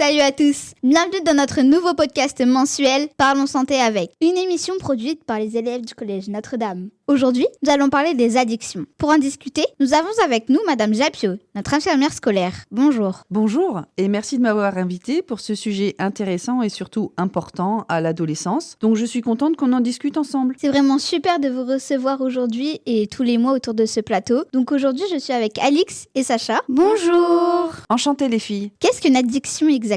Salut à tous, bienvenue dans notre nouveau podcast mensuel Parlons Santé avec, une émission produite par les élèves du collège Notre-Dame. Aujourd'hui, nous allons parler des addictions. Pour en discuter, nous avons avec nous Madame Japio, notre infirmière scolaire. Bonjour. Bonjour et merci de m'avoir invité pour ce sujet intéressant et surtout important à l'adolescence. Donc je suis contente qu'on en discute ensemble. C'est vraiment super de vous recevoir aujourd'hui et tous les mois autour de ce plateau. Donc aujourd'hui, je suis avec Alix et Sacha. Bonjour. Enchantée les filles. Qu'est-ce qu'une addiction exactement ?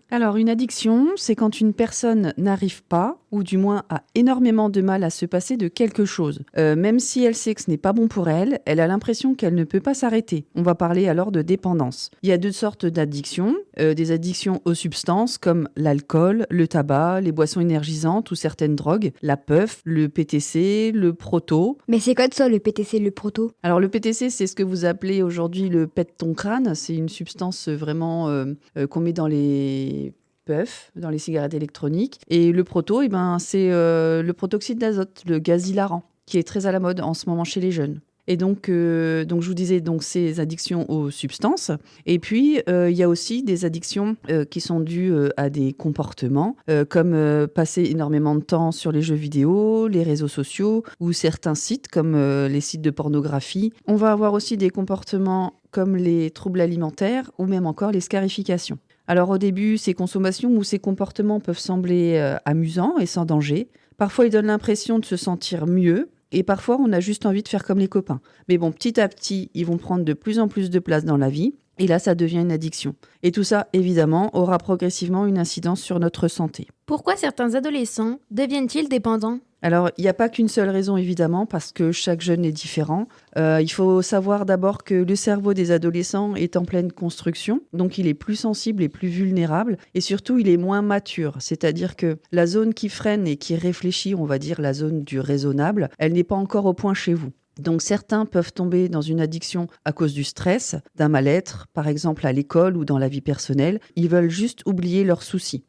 Alors une addiction, c'est quand une personne n'arrive pas, ou du moins a énormément de mal à se passer de quelque chose. Même si elle sait que ce n'est pas bon pour elle, elle a l'impression qu'elle ne peut pas s'arrêter. On va parler alors de dépendance. Il y a deux sortes d'addictions. Des addictions aux substances comme l'alcool, le tabac, les boissons énergisantes ou certaines drogues, la puff, le PTC, le proto. Mais c'est quoi de ça, le PTC, le proto ? Alors le PTC, c'est ce que vous appelez aujourd'hui le pète ton crâne. C'est une substance vraiment qu'on met dans les puffs, dans les cigarettes électroniques. Et le proto, c'est le protoxyde d'azote, le gaz hilarant, qui est très à la mode en ce moment chez les jeunes. Et donc je vous disais ces addictions aux substances. Et puis, il y a aussi des addictions qui sont dues à des comportements, comme passer énormément de temps sur les jeux vidéo, les réseaux sociaux ou certains sites comme les sites de pornographie. On va avoir aussi des comportements comme les troubles alimentaires ou même encore les scarifications. Alors au début, ces consommations ou ces comportements peuvent sembler amusants et sans danger. Parfois, ils donnent l'impression de se sentir mieux. Et parfois, on a juste envie de faire comme les copains. Mais bon, petit à petit, ils vont prendre de plus en plus de place dans la vie. Et là, ça devient une addiction. Et tout ça, évidemment, aura progressivement une incidence sur notre santé. Pourquoi certains adolescents deviennent-ils dépendants ? Alors, il n'y a pas qu'une seule raison, évidemment, parce que chaque jeune est différent. Il faut savoir d'abord que le cerveau des adolescents est en pleine construction, donc il est plus sensible et plus vulnérable, et surtout, il est moins mature. C'est-à-dire que la zone qui freine et qui réfléchit, on va dire la zone du raisonnable, elle n'est pas encore au point chez vous. Donc certains peuvent tomber dans une addiction à cause du stress, d'un mal-être, par exemple à l'école ou dans la vie personnelle. Ils veulent juste oublier leurs soucis.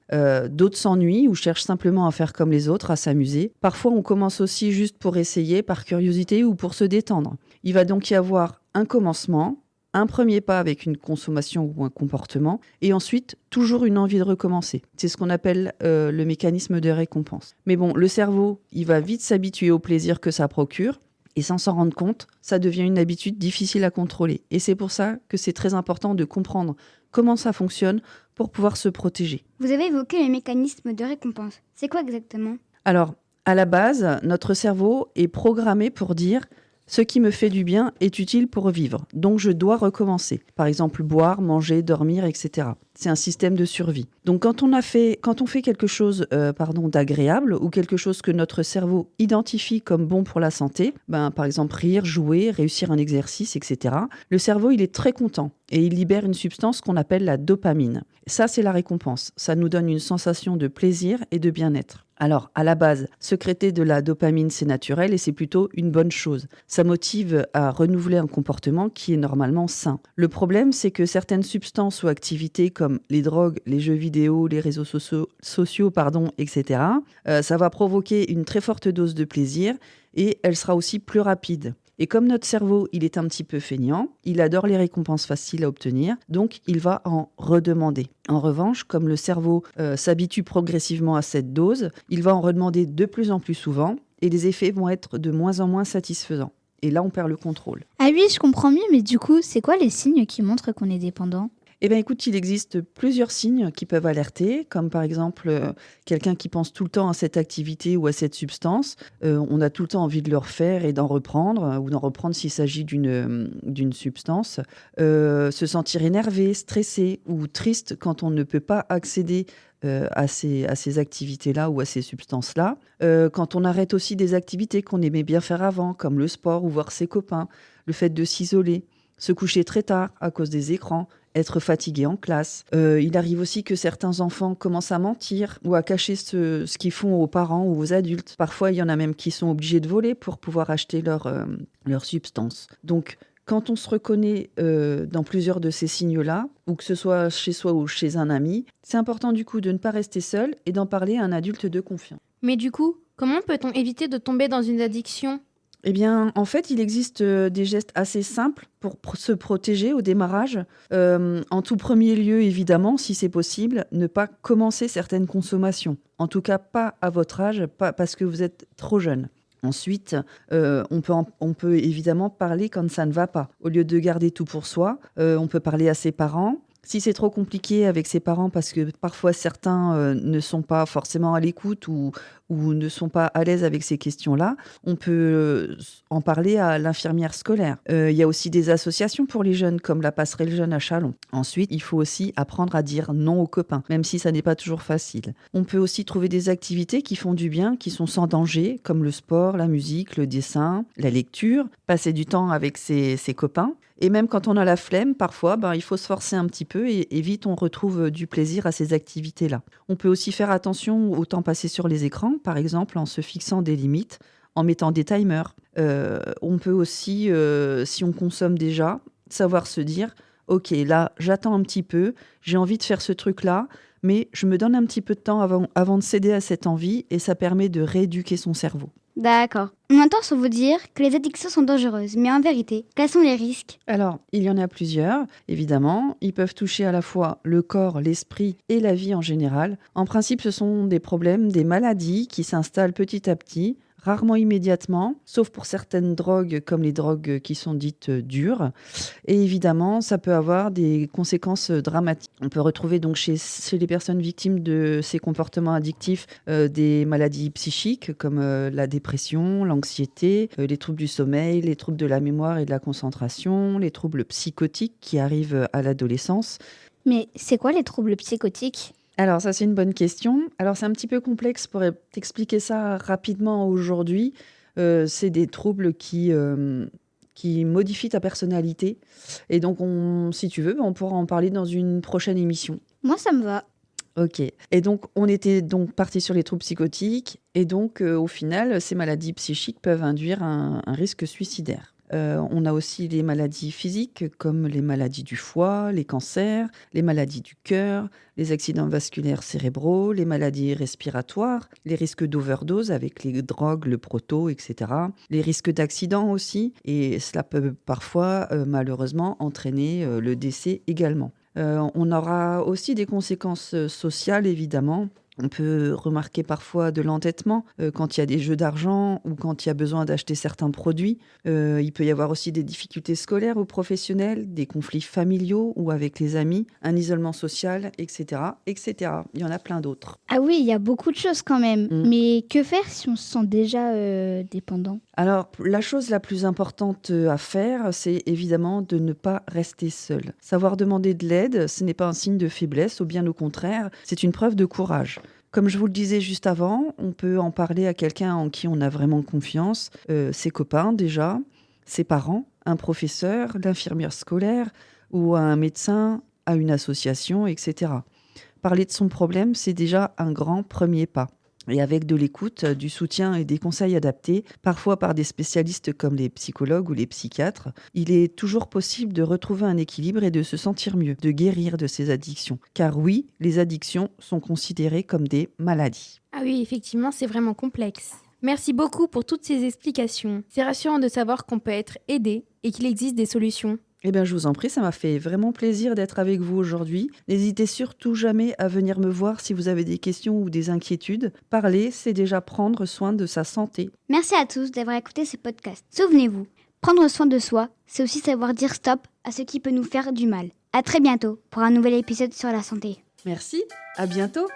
D'autres s'ennuient ou cherchent simplement à faire comme les autres, à s'amuser. Parfois, on commence aussi juste pour essayer, par curiosité ou pour se détendre. Il va donc y avoir un commencement, un premier pas avec une consommation ou un comportement, et ensuite toujours une envie de recommencer. C'est ce qu'on appelle le mécanisme de récompense. Mais bon, le cerveau, il va vite s'habituer au plaisir que ça procure. Et sans s'en rendre compte, ça devient une habitude difficile à contrôler. Et c'est pour ça que c'est très important de comprendre comment ça fonctionne pour pouvoir se protéger. Vous avez évoqué le mécanisme de récompense. C'est quoi exactement ? Alors, à la base, notre cerveau est programmé pour dire « ce qui me fait du bien est utile pour vivre, donc je dois recommencer ». Par exemple, boire, manger, dormir, etc. C'est un système de survie. Donc quand on fait quelque chose d'agréable ou quelque chose que notre cerveau identifie comme bon pour la santé, par exemple rire, jouer, réussir un exercice, etc., le cerveau il est très content et il libère une substance qu'on appelle la dopamine. Ça, c'est la récompense. Ça nous donne une sensation de plaisir et de bien-être. Alors, à la base, sécréter de la dopamine, c'est naturel et c'est plutôt une bonne chose. Ça motive à renouveler un comportement qui est normalement sain. Le problème, c'est que certaines substances ou activités comme les drogues, les jeux vidéo, les réseaux sociaux, etc., ça va provoquer une très forte dose de plaisir et elle sera aussi plus rapide. Et comme notre cerveau, il est un petit peu feignant, il adore les récompenses faciles à obtenir, donc il va en redemander. En revanche, comme le cerveau s'habitue progressivement à cette dose, il va en redemander de plus en plus souvent et les effets vont être de moins en moins satisfaisants. Et là, on perd le contrôle. Ah oui, je comprends mieux, mais du coup, c'est quoi les signes qui montrent qu'on est dépendant ? Eh bien, écoute, il existe plusieurs signes qui peuvent alerter, comme par exemple quelqu'un qui pense tout le temps à cette activité ou à cette substance. On a tout le temps envie de le refaire et d'en reprendre, ou d'en reprendre s'il s'agit d'une substance. Se sentir énervé, stressé ou triste quand on ne peut pas accéder à ces activités-là ou à ces substances-là. Quand on arrête aussi des activités qu'on aimait bien faire avant, comme le sport ou voir ses copains, le fait de s'isoler, se coucher très tard à cause des écrans, être fatigué en classe. Il arrive aussi que certains enfants commencent à mentir ou à cacher ce qu'ils font aux parents ou aux adultes. Parfois, il y en a même qui sont obligés de voler pour pouvoir acheter leur substance. Donc, quand on se reconnaît dans plusieurs de ces signes-là, ou que ce soit chez soi ou chez un ami, c'est important du coup de ne pas rester seul et d'en parler à un adulte de confiance. Mais du coup, comment peut-on éviter de tomber dans une addiction ? Eh bien, en fait, il existe des gestes assez simples pour se protéger au démarrage. En tout premier lieu, évidemment, si c'est possible, ne pas commencer certaines consommations. En tout cas, pas à votre âge, pas parce que vous êtes trop jeune. Ensuite, on peut évidemment parler quand ça ne va pas. Au lieu de garder tout pour soi, on peut parler à ses parents. Si c'est trop compliqué avec ses parents, parce que parfois certains ne sont pas forcément à l'écoute ou ne sont pas à l'aise avec ces questions-là, on peut en parler à l'infirmière scolaire. Il y a aussi des associations pour les jeunes, comme la Passerelle Jeune à Châlons. Ensuite, il faut aussi apprendre à dire non aux copains, même si ça n'est pas toujours facile. On peut aussi trouver des activités qui font du bien, qui sont sans danger, comme le sport, la musique, le dessin, la lecture, passer du temps avec ses copains. Et même quand on a la flemme, parfois, il faut se forcer un petit peu et vite on retrouve du plaisir à ces activités-là. On peut aussi faire attention au temps passé sur les écrans, par exemple en se fixant des limites, en mettant des timers. On peut aussi, si on consomme déjà, savoir se dire « Ok, là, j'attends un petit peu, j'ai envie de faire ce truc-là, mais je me donne un petit peu de temps avant de céder à cette envie et ça permet de rééduquer son cerveau. » D'accord. On entend sur vous dire que les addictions sont dangereuses, mais en vérité, quels sont les risques? Alors, il y en a plusieurs, évidemment. Ils peuvent toucher à la fois le corps, l'esprit et la vie en général. En principe, ce sont des problèmes, des maladies qui s'installent petit à petit, rarement immédiatement, sauf pour certaines drogues comme les drogues qui sont dites dures. Et évidemment, ça peut avoir des conséquences dramatiques. On peut retrouver donc chez les personnes victimes de ces comportements addictifs des maladies psychiques comme la dépression, l'anxiété, les troubles du sommeil, les troubles de la mémoire et de la concentration, les troubles psychotiques qui arrivent à l'adolescence. Mais c'est quoi les troubles psychotiques ? Alors ça, c'est une bonne question. Alors c'est un petit peu complexe pour t'expliquer ça rapidement aujourd'hui. C'est des troubles qui modifient ta personnalité. Et donc, si tu veux, on pourra en parler dans une prochaine émission. Moi, ça me va. Ok. Et donc, on était donc parti sur les troubles psychotiques. Et donc, au final, ces maladies psychiques peuvent induire un risque suicidaire. On a aussi les maladies physiques comme les maladies du foie, les cancers, les maladies du cœur, les accidents vasculaires cérébraux, les maladies respiratoires, les risques d'overdose avec les drogues, le proto, etc. Les risques d'accident aussi, et cela peut parfois malheureusement entraîner le décès également. On aura aussi des conséquences sociales évidemment. On peut remarquer parfois de l'entêtement quand il y a des jeux d'argent ou quand il y a besoin d'acheter certains produits. Il peut y avoir aussi des difficultés scolaires ou professionnelles, des conflits familiaux ou avec les amis, un isolement social, etc., etc. Il y en a plein d'autres. Ah oui, il y a beaucoup de choses quand même. Mais que faire si on se sent déjà dépendant ? Alors, la chose la plus importante à faire, c'est évidemment de ne pas rester seul. Savoir demander de l'aide, ce n'est pas un signe de faiblesse, ou bien au contraire, c'est une preuve de courage. Comme je vous le disais juste avant, on peut en parler à quelqu'un en qui on a vraiment confiance, ses copains déjà, ses parents, un professeur, l'infirmière scolaire, ou à un médecin, à une association, etc. Parler de son problème, c'est déjà un grand premier pas. Et avec de l'écoute, du soutien et des conseils adaptés, parfois par des spécialistes comme les psychologues ou les psychiatres, il est toujours possible de retrouver un équilibre et de se sentir mieux, de guérir de ces addictions. Car oui, les addictions sont considérées comme des maladies. Ah oui, effectivement, c'est vraiment complexe. Merci beaucoup pour toutes ces explications. C'est rassurant de savoir qu'on peut être aidé et qu'il existe des solutions. Eh bien, je vous en prie, ça m'a fait vraiment plaisir d'être avec vous aujourd'hui. N'hésitez surtout jamais à venir me voir si vous avez des questions ou des inquiétudes. Parler, c'est déjà prendre soin de sa santé. Merci à tous d'avoir écouté ce podcast. Souvenez-vous, prendre soin de soi, c'est aussi savoir dire stop à ce qui peut nous faire du mal. À très bientôt pour un nouvel épisode sur la santé. Merci, à bientôt.